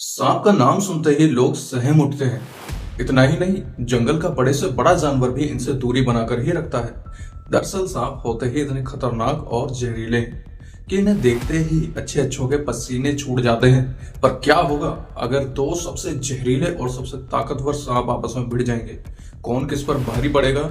सांप का नाम सुनते ही लोग सहम उठते हैं। इतना ही नहीं, जंगल का बड़े से बड़ा जानवर भी इनसे दूरी बनाकर ही रखता है। दरअसल सांप होते ही इतने खतरनाक और जहरीले हैं कि इन्हें देखते ही अच्छे अच्छों के पसीने छूट जाते हैं। पर क्या होगा अगर दो सबसे जहरीले और सबसे ताकतवर सांप आपस में भिड़ जाएंगे? कौन किस पर भारी पड़ेगा?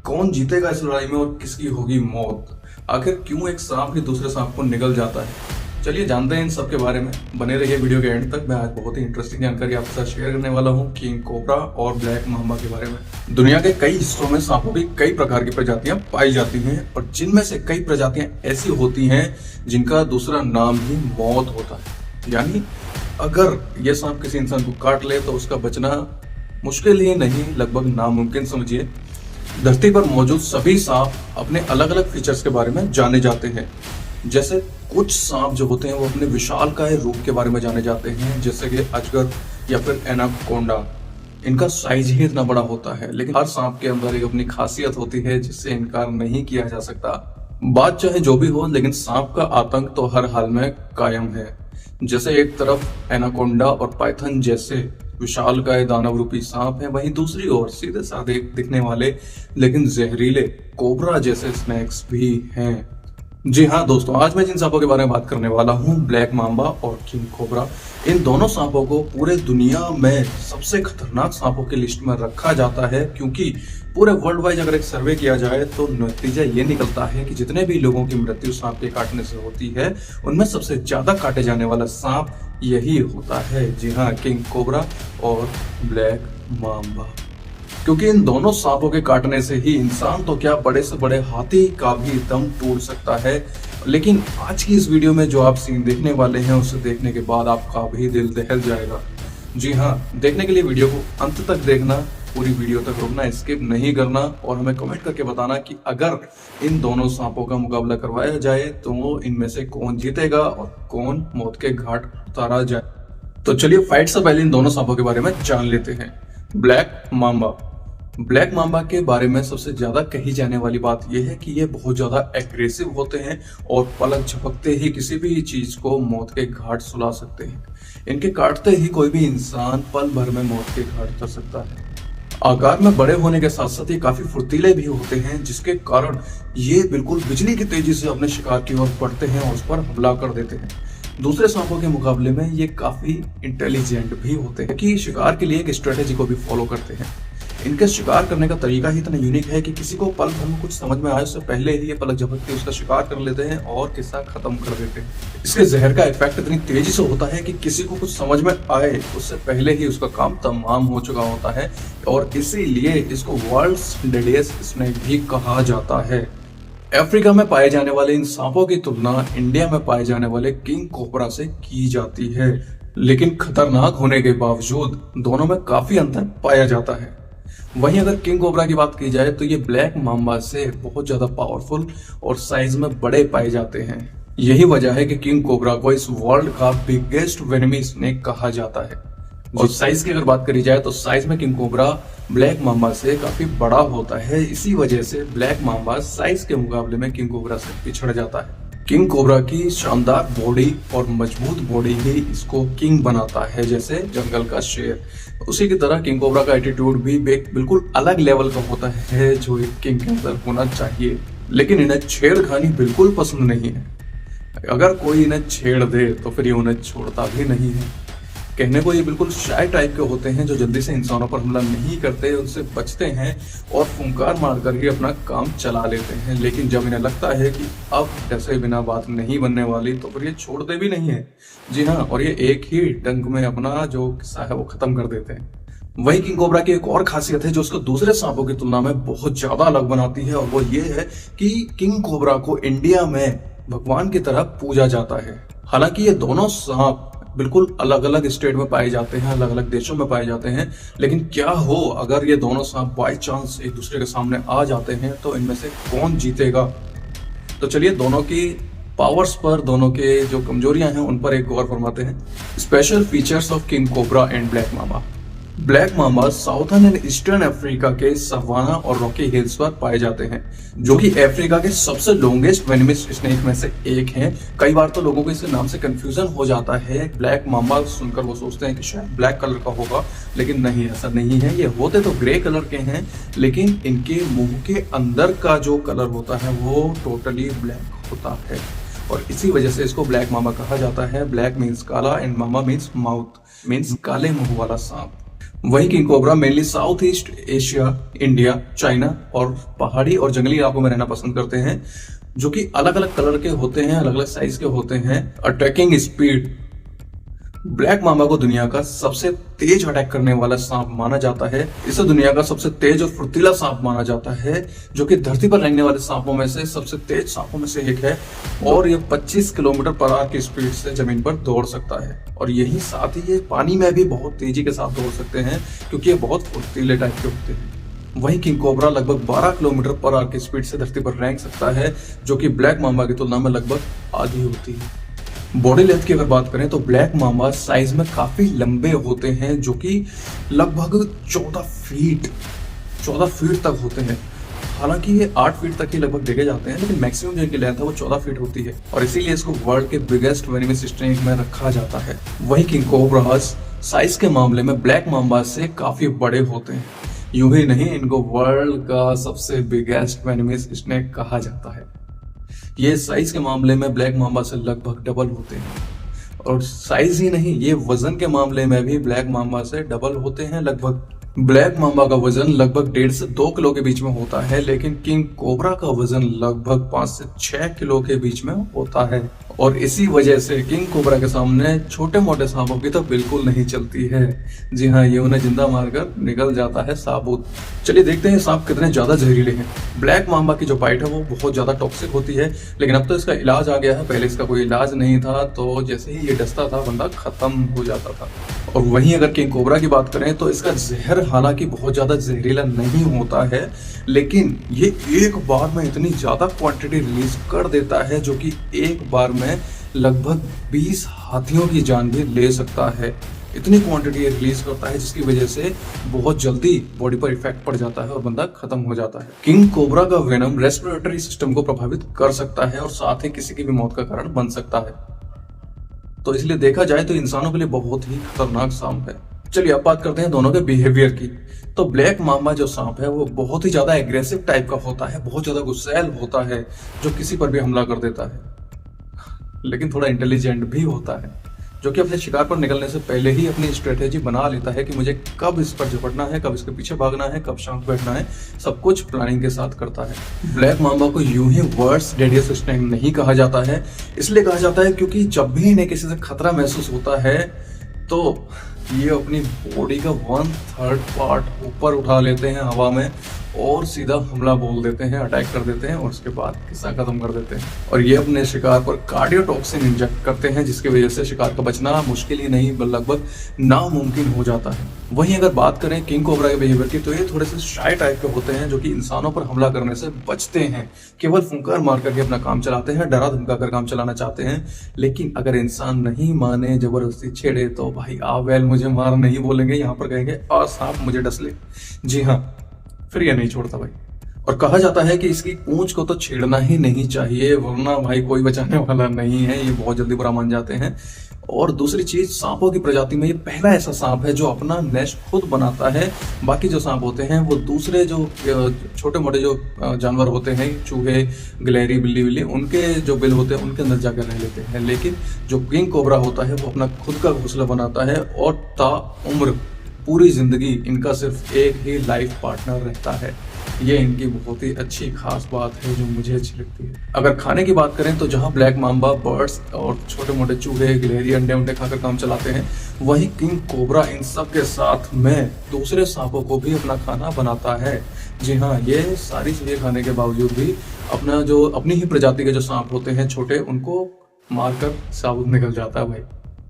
कौन जीतेगा इस लड़ाई में और किसकी होगी मौत? आखिर क्यों एक सांप ही दूसरे सांप को निगल जाता है? चलिए जानते हैं इन सब के बारे में। बने रहिए वीडियो के एंड तक। मैं आज बहुत ही इंटरेस्टिंग जानकारी आपके साथ शेयर करने वाला हूँ किंग कोबरा और ब्लैक माम्बा के बारे में। दुनिया के कई हिस्सों में सांपों की कई प्रकार की प्रजातियां पाई जाती हैं और जिनमें से कई प्रजातियां ऐसी होती हैं जिनका दूसरा नाम ही मौत होता है। यानी अगर यह सांप किसी इंसान को काट ले तो उसका बचना मुश्किल ही नहीं, लगभग नामुमकिन समझिए। धरती पर मौजूद सभी सांप अपने अलग अलग फीचर्स के बारे में जाने जाते हैं। जैसे कुछ सांप जो होते हैं वो अपने विशालकाय रूप के बारे में जाने जाते हैं, जैसे कि अजगर या फिर एनाकोंडा। इनका साइज ही इतना बड़ा होता है, लेकिन हर सांप के अंदर एक अपनी खासियत होती है जिससे इनकार नहीं किया जा सकता। बात चाहे जो भी हो, लेकिन सांप का आतंक तो हर हाल में कायम है। जैसे एक तरफ एनाकोंडा और पाइथन जैसे विशालकाय दानव रूपी सांप है, वहीं दूसरी ओर सीधे साधे दिखने वाले लेकिन जहरीले कोबरा जैसे स्नेक्स भी हैं। जी हाँ दोस्तों, आज मैं जिन सांपों के बारे में बात करने वाला हूँ, ब्लैक माम्बा और किंग कोबरा। इन दोनों सांपों को पूरे दुनिया में सबसे खतरनाक सांपों की लिस्ट में रखा जाता है, क्योंकि पूरे वर्ल्ड वाइड अगर एक सर्वे किया जाए तो नतीजा ये निकलता है कि जितने भी लोगों की मृत्यु सांप के काटने से होती है, उनमें सबसे ज्यादा काटे जाने वाला सांप यही होता है। जी हाँ, किंग कोबरा और ब्लैक माम्बा। क्योंकि इन दोनों सांपों के काटने से ही इंसान तो क्या, बड़े से बड़े हाथी का भी दम टूट सकता है। लेकिन आज की इस वीडियो में जो आप सीन देखने वाले हैं, उसे देखने के बाद आपका भी दिल दहल जाएगा। जी हाँ, देखने के लिए वीडियो को अंत तक देखना, पूरी वीडियो तक रुकना, स्किप नहीं करना और हमें कमेंट करके बताना कि अगर इन दोनों सांपों का मुकाबला करवाया जाए तो इनमें से कौन जीतेगा और कौन मौत के घाट उतारा जाए। तो चलिए फाइट से पहले इन दोनों सांपों के बारे में जान लेते हैं। Black mamba. ब्लैक माम्बा के बारे में सबसे ज्यादा कही जाने वाली बात यह है कि ये बहुत ज्यादा एग्रेसिव होते हैं और पलक झपकते ही किसी भी चीज को मौत के घाट सुला सकते हैं। इनके काटते ही कोई भी इंसान पल भर में मौत के घाट उतर सकता है। आकार में बड़े होने के साथ साथ ये काफी फुर्तीले भी होते हैं, जिसके कारण ये बिल्कुल बिजली की तेजी से अपने शिकार की ओर बढ़ते हैं और उस पर हमला कर देते हैं। दूसरे सांपों के मुकाबले में ये काफी इंटेलिजेंट भी होते हैं कि शिकार के लिए एक स्ट्रेटेजी को भी फॉलो करते हैं। इनके शिकार करने का तरीका ही इतना यूनिक है कि किसी को पल भर में कुछ समझ में आए उससे पहले ही ये पलक झपक के उसका शिकार कर लेते हैं और किस्सा खत्म कर देते हैं। इसके जहर का इफेक्ट इतनी तेजी से होता है कि किसी को कुछ समझ में आए उससे पहले ही उसका काम तमाम हो चुका होता है और इसीलिए इसको वर्ल्ड्स डेडलिएस्ट स्नेक भी कहा जाता है। अफ्रीका में पाए जाने वाले इन सांपों की तुलना इंडिया में पाए जाने वाले किंग कोबरा से की जाती है, लेकिन खतरनाक होने के बावजूद दोनों में काफी अंतर पाया जाता है। वहीं अगर किंग कोबरा की बात की जाए तो ये ब्लैक माम्बा से बहुत ज्यादा पावरफुल और साइज में बड़े पाए जाते हैं। यही वजह है कि किंग कोबरा को इस वर्ल्ड का बिगेस्ट वेनमी स्नेक कहा जाता है। और साइज की अगर बात करी जाए तो साइज में किंग कोबरा ब्लैक माम्बा से काफी बड़ा होता है। इसी वजह से ब्लैक माम्बा साइज के मुकाबले में किंग कोबरा से पिछड़ जाता है। किंग कोबरा की शानदार बॉडी और मजबूत बॉडी ही इसको किंग बनाता है, जैसे जंगल का शेर। उसी की तरह किंग कोबरा का एटीट्यूड भी बिल्कुल अलग लेवल का होता है जो एक किंग के अंदर होना चाहिए। लेकिन इन्हें छेड़खानी बिल्कुल पसंद नहीं है। अगर कोई इन्हें छेड़ दे तो फिर ये उन्हें छोड़ता भी नहीं है। कहने को ये बिल्कुल शाय टाइप के होते हैं जो जल्दी से इंसानों पर हमला नहीं करते, उनसे बचते हैं और फुंकार मारकर ही अपना काम चला लेते हैं। लेकिन जब इन्हें लगता है कि अब ऐसे बिना बात नहीं बनने वाली तो फिर ये छोड़ते भी नहीं है। जी हाँ, और ये एक ही डंक में अपना जो किस्सा है वो खत्म कर देते हैं। वही किंग कोबरा की एक और खासियत है जो उसको दूसरे सांपों की तुलना में बहुत ज्यादा अलग बनाती है, और वो ये है कि किंग कोबरा को इंडिया में भगवान की तरह पूजा जाता है। हालांकि ये दोनों सांप बिल्कुल अलग अलग स्टेट में पाए जाते हैं, अलग अलग देशों में पाए जाते हैं, लेकिन क्या हो अगर ये दोनों सांप बाय चांस एक दूसरे के सामने आ जाते हैं तो इनमें से कौन जीतेगा? तो चलिए दोनों की पावर्स पर, दोनों के जो कमजोरियां हैं उन पर एक गौर फरमाते हैं। Special features of king cobra and black mamba. Black mama southern and eastern Africa के सवाना और रॉकी हिल्स पर पाए जाते हैं, जो कि अफ्रीका के सबसे लॉन्गेस्ट वेनमस स्नेक में से एक हैं। कई बार तो लोगों को इसके नाम से कंफ्यूजन हो जाता है। ब्लैक मामा सुनकर वो सोचते हैं कि शायद ब्लैक कलर का होगा, लेकिन नहीं, ऐसा नहीं है। ये होते तो ग्रे कलर के हैं, लेकिन इनके मुंह के अंदर का जो कलर होता है वो टोटली ब्लैक होता है, और इसी वजह से इसको ब्लैक मामा कहा जाता है। ब्लैक मीन्स काला and mama means mouth, means काले मुंह वाला सांप। वही king cobra mainly south east Asia, India, China और पहाड़ी और जंगली इलाकों में रहना पसंद करते हैं, जो कि अलग अलग कलर के होते हैं, अलग अलग साइज के होते हैं। अटैकिंग स्पीड, ब्लैक मामा को दुनिया का सबसे तेज अटैक करने वाला सांप माना जाता है। इसे दुनिया का सबसे तेज और फुर्तीला सांप माना जाता है, जो कि धरती पर रहने वाले सांपों में से सबसे तेज सांपों में से एक है, और ये 25 किलोमीटर पर आवर की स्पीड से जमीन पर दौड़ सकता है। और यही साथ ही ये पानी में भी बहुत तेजी के साथ दौड़ सकते हैं, क्योंकि ये बहुत फुर्तीले टाइप के होते हैं। वही किंग कोबरा लगभग 12 किलोमीटर पर आवर की स्पीड से धरती पर रेंग सकता है, जो कि ब्लैक मामा की तुलना में लगभग आधी होती है। बॉडी लेंथ की अगर बात करें तो ब्लैक मामा साइज में काफी लंबे होते हैं, जो कि लगभग 14 फीट तक होते हैं। हालांकि ये 8 फीट तक ही लगभग देखे जाते हैं, लेकिन मैक्सिमम जो इनकी लेंथ है वो 14 फीट होती है, और इसीलिए इसको वर्ल्ड के बिगेस्ट वेनमस स्नेक में रखा जाता है। वही किंग कोबरास साइज के मामले में ब्लैक मामा से काफी बड़े होते हैं। यूं ही नहीं, इनको वर्ल्ड का सबसे बिगेस्ट वेनमस स्नेक कहा जाता है। ये साइज के मामले में ब्लैक मामा से लगभग डबल होते हैं, और साइज ही नहीं, ये वजन के मामले में भी ब्लैक मामा से डबल होते हैं। लगभग ब्लैक मामा का वजन लगभग 1.5 से 2 किलो के बीच में होता है, लेकिन किंग कोबरा का वजन लगभग 5 से 6 किलो के बीच में होता है। और इसी वजह से किंग कोबरा के सामने छोटे मोटे सांपों की तो बिल्कुल नहीं चलती है। जी हाँ, ये उन्हें जिंदा मारकर निकल जाता है साबुत। चलिए देखते हैं सांप कितने ज्यादा जहरीले हैं। ब्लैक मामा की जो बाइट है वो बहुत ज्यादा टॉक्सिक होती है, लेकिन अब तो इसका इलाज आ गया है। पहले इसका कोई इलाज नहीं था, तो जैसे ही ये डसता था बंदा खत्म हो जाता था। और वहीं अगर किंग कोबरा की बात करें तो इसका जहर हालांकि बहुत ज्यादा जहरीला नहीं होता है, लेकिन ये एक बार में इतनी ज्यादा क्वांटिटी रिलीज कर देता है, जो कि एक बार में लगभग 20 हाथियों की जान भी ले सकता है। इतनी क्वांटिटी रिलीज करता है, जिसकी वजह से बहुत जल्दी बॉडी पर इफेक्ट पड़ जाता है और बंदा खत्म हो जाता है। किंग कोबरा का वेनम रेस्पिरेटरी सिस्टम को प्रभावित कर सकता है और साथ ही किसी की भी मौत का कारण बन सकता है। तो इसलिए देखा जाए तो इंसानों के लिए बहुत ही खतरनाक सांप है। चलिए अब बात करते हैं दोनों के बिहेवियर की। तो ब्लैक मामा जो सांप है वो बहुत ही ज्यादा एग्रेसिव टाइप का होता है, बहुत ज्यादा गुस्सैल होता है, जो किसी पर भी हमला कर देता है। लेकिन थोड़ा इंटेलिजेंट भी होता है, जो कि अपने शिकार पर निकलने से पहले ही अपनी स्ट्रेटेजी बना लेता है कि मुझे कब इस पर झपटना है, कब इसके पीछे भागना है, कब शांत बैठना है, सब कुछ प्लानिंग के साथ करता है। ब्लैक मामा को यूं ही वर्ड्स डेडियस स्नेक नहीं कहा जाता है, इसलिए कहा जाता है क्योंकि जब भी इन्हें किसी से खतरा महसूस होता है तो ये अपनी बॉडी का 1/3 पार्ट ऊपर उठा लेते हैं हवा में और सीधा हमला बोल देते हैं, अटैक कर देते हैं और उसके बाद किस्सा खत्म कर देते हैं। और ये अपने शिकार पर कार्डियोटॉक्सिन इंजेक्ट करते हैं, जिसकी वजह से शिकार का बचना मुश्किल ही नहीं लगभग नामुमकिन हो जाता है। वहीं अगर बात करें किंग कोबरा के बिहेवियर की, तो ये थोड़े से शाय टाइप के होते हैं, जो कि इंसानों पर हमला करने से बचते हैं, केवल फुंकार मार करके अपना काम चलाते हैं, डरा धमका कर काम चलाना चाहते हैं। लेकिन अगर इंसान नहीं माने, जबरदस्ती छेड़े, तो भाई वेल मुझे मार नहीं बोलेंगे, यहाँ पर कहेंगे आ सांप मुझे डस ले। जी हाँ, फिर ये नहीं छोड़ता भाई। और कहा जाता है कि इसकी पूंछ को तो छेड़ना ही नहीं चाहिए, वरना भाई कोई बचाने वाला नहीं है, ये बहुत जल्दी बुरा मान जाते हैं। और दूसरी चीज, सांपों की प्रजाति में ये पहला ऐसा सांप है जो अपना नेस्ट खुद बनाता है। बाकी जो सांप होते हैं वो दूसरे जो छोटे मोटे जो जानवर होते हैं, चूहे, गिलहरी, बिल्ली बिल्ली, उनके जो बिल होते हैं उनके अंदर जाकर रह लेते हैं। लेकिन जो किंग कोबरा होता है वो अपना खुद का घोंसला बनाता है और ताउम्र पूरी जिंदगी इनका सिर्फ एक ही लाइफ पार्टनर रहता है। ये इनकी बहुत ही अच्छी खास बात है जो मुझे अच्छी लगती है। अगर खाने की बात करें तो जहां ब्लैक माम्बा बर्ड्स और छोटे मोटे चूहे, गिलहरी, अंडे खाकर काम चलाते हैं, वहीं किंग कोबरा इन सब के साथ में दूसरे सांपों को भी अपना खाना बनाता है। जी हाँ, ये सारी चीजें खाने के बावजूद भी अपनी ही प्रजाति के जो सांप होते हैं छोटे, उनको मारकर साबुत निकल जाता है भाई।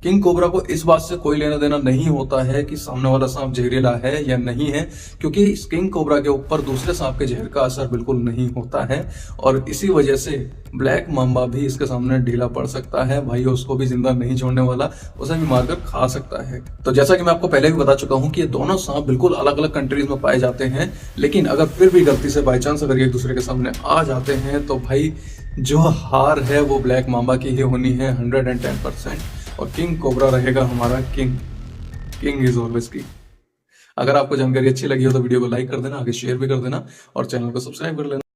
किंग कोबरा को इस बात से कोई लेना देना नहीं होता है कि सामने वाला सांप जहरीला है या नहीं है, क्योंकि इस किंग कोबरा के ऊपर दूसरे सांप के जहर का असर बिल्कुल नहीं होता है और इसी वजह से ब्लैक मांबा भी इसके सामने ढीला पड़ सकता है। भाई उसको भी जिंदा नहीं छोड़ने वाला, उसे भी मारकर खा सकता है। तो जैसा कि मैं आपको पहले भी बता चुका हूं कि ये दोनों सांप बिल्कुल अलग अलग कंट्रीज में पाए जाते हैं, लेकिन अगर फिर भी गलती से बाई चांस अगर ये एक दूसरे के सामने आ जाते हैं तो भाई जो हार है वो ब्लैक मांबा की ही होनी है 110%। और किंग कोबरा रहेगा हमारा king. King is always king. अगर आपको जानकारी अच्छी लगी हो तो वीडियो को लाइक कर देना, आगे शेयर भी कर देना और चैनल को सब्सक्राइब कर लेना।